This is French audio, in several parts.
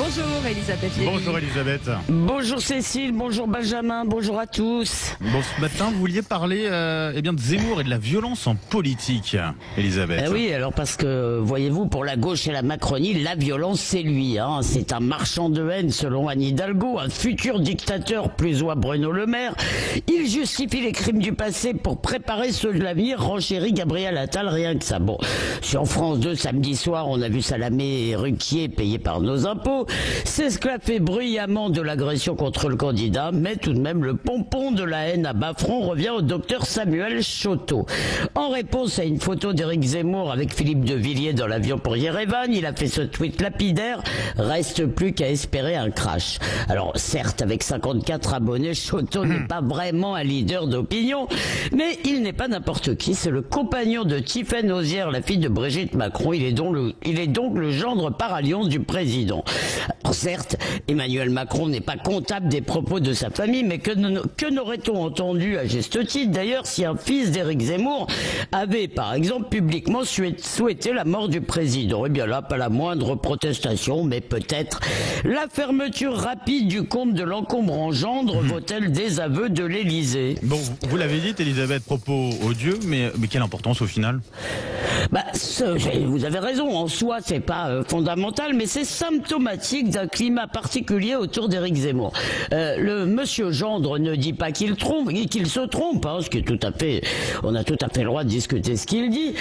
Bonjour Elisabeth Lévy. Bonjour Elisabeth. Bonjour Cécile, bonjour Benjamin, bonjour à tous. Bon, ce matin, vous vouliez parler de Zemmour et de la violence en politique, Elisabeth. Oui, alors parce que, voyez-vous, pour la gauche et la Macronie, la violence, c'est lui. C'est un marchand de haine, selon Anne Hidalgo, un futur dictateur, plus ou à Bruno Le Maire. Il justifie les crimes du passé pour préparer ceux de l'avenir, renchérit Gabriel Attal, rien que ça. Bon, sur France 2, samedi soir, on a vu Salamé et Ruquier payés par nos impôts s'esclaffer bruyamment de l'agression contre le candidat, mais tout de même le pompon de la haine à bas front revient au docteur Samuel Choteau. En réponse à une photo d'Éric Zemmour avec Philippe de Villiers dans l'avion pour Yerevan, il a fait ce tweet lapidaire: reste plus qu'à espérer un crash. Alors certes, avec 54 abonnés, Choteau n'est pas vraiment un leader d'opinion, mais il n'est pas n'importe qui, c'est le compagnon de Tiffaine Ozière, la fille de Brigitte Macron. Il est donc le gendre paralliance du président. Alors certes, Emmanuel Macron n'est pas comptable des propos de sa famille, mais que n'aurait-on entendu à juste titre d'ailleurs si un fils d'Éric Zemmour avait par exemple publiquement souhaité la mort du président? Eh bien là, pas la moindre protestation, mais peut-être la fermeture rapide du compte de l'encombrant gendre vaut-elle des aveux de l'Élysée? Bon, vous l'avez dit, Elisabeth, propos odieux, mais quelle importance au final? Vous avez raison, en soi c'est pas fondamental, mais c'est symptomatique d'un climat particulier autour d'Éric Zemmour. Le monsieur gendre ne dit pas qu'il se trompe, ce qui est tout à fait, on a tout à fait le droit de discuter ce qu'il dit.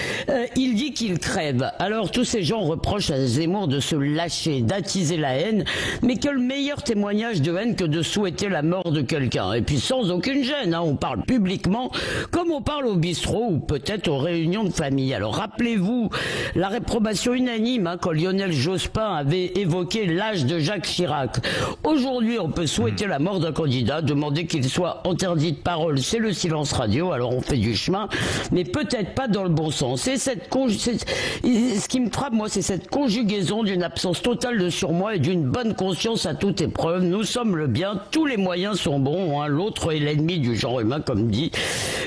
Il dit qu'il crève. Alors tous ces gens reprochent à Zemmour de se lâcher, d'attiser la haine, mais quel meilleur témoignage de haine que de souhaiter la mort de quelqu'un. Et puis sans aucune gêne, on parle publiquement comme on parle au bistrot ou peut-être aux réunions de famille. Alors rappelez-vous la réprobation unanime quand Lionel Jospin avait évoqué l'âge de Jacques Chirac. Aujourd'hui, on peut souhaiter la mort d'un candidat, demander qu'il soit interdit de parole, c'est le silence radio, alors on fait du chemin, mais peut-être pas dans le bon sens. Et ce qui me frappe, moi, c'est cette conjugaison d'une absence totale de surmoi et d'une bonne conscience à toute épreuve. Nous sommes le bien, tous les moyens sont bons, l'autre est l'ennemi du genre humain, comme dit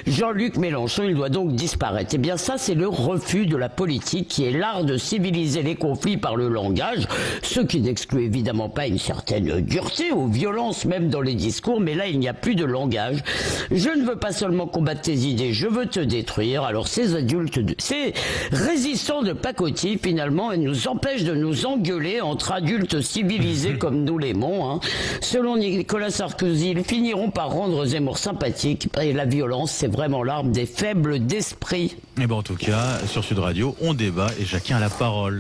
Jean-Luc Mélenchon, il doit donc disparaître. Eh bien ça, c'est le refus de la politique qui est l'art de civiliser les conflits par le langage, ce qui n'exclut évidemment pas une certaine dureté ou violence même dans les discours, mais là il n'y a plus de langage. Je ne veux pas seulement combattre tes idées, je veux te détruire. Alors ces résistants de pacotille finalement, ils nous empêchent de nous engueuler entre adultes civilisés comme nous l'aimons. Selon Nicolas Sarkozy, ils finiront par rendre Zemmour sympathique, et la violence c'est vraiment l'arme des faibles d'esprit. Et en tout cas, sur Sud Radio, on débat et chacun a la parole.